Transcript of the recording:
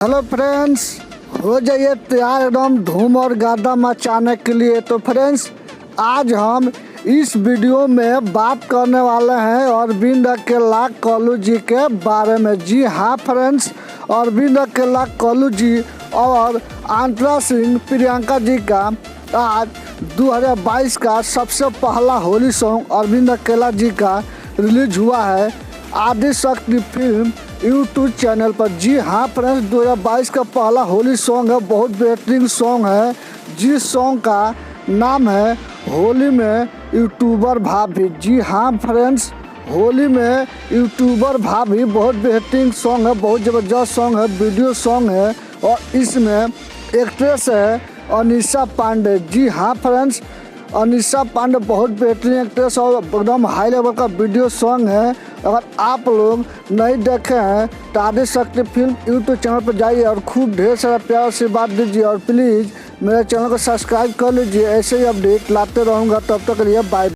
Hello friends, हो जाइए तैयार एकदम धूम और गर्दा मचाने के लिए। तो फ्रेंड्स, आज हम इस वीडियो में बात करने वाले हैं अरविंद अकेला कल्लू जी के बारे में। जी हाँ फ्रेंड्स, अरविंद अकेला कल्लू जी और अंतरा सिंह प्रियंका जी का आज 2022 का सबसे पहला होली सॉन्ग अरविंद अकेला जी का रिलीज हुआ है आदिशक्ति फिल्म यूट्यूब चैनल पर। जी हाँ फ्रेंड्स, 2022 का पहला होली सॉन्ग है, बहुत बेहतरीन सॉन्ग है जिस सॉन्ग का नाम है होली में यूट्यूबर भाभी। जी हाँ फ्रेंड्स, होली में यूट्यूबर भाभी बहुत बेहतरीन सॉन्ग है, बहुत ज़बरदस्त सॉन्ग है, वीडियो सॉन्ग है और इसमें एक्ट्रेस है अनीशा पांडे। जी हाँ फ्रेंड्स, अनीशा पांडे बहुत बेहतरीन एक्ट्रेस और एकदम हाई लेवल का वीडियो सॉन्ग है। अगर आप लोग नहीं देखे हैं तो आदिशक्ति फिल्म यूट्यूब चैनल पर जाइए और खूब ढेर सारा प्यार से बात दीजिए और प्लीज़ मेरे चैनल को सब्सक्राइब कर लीजिए। ऐसे ही अपडेट लाते रहूँगा, तब तक के लिए बाय।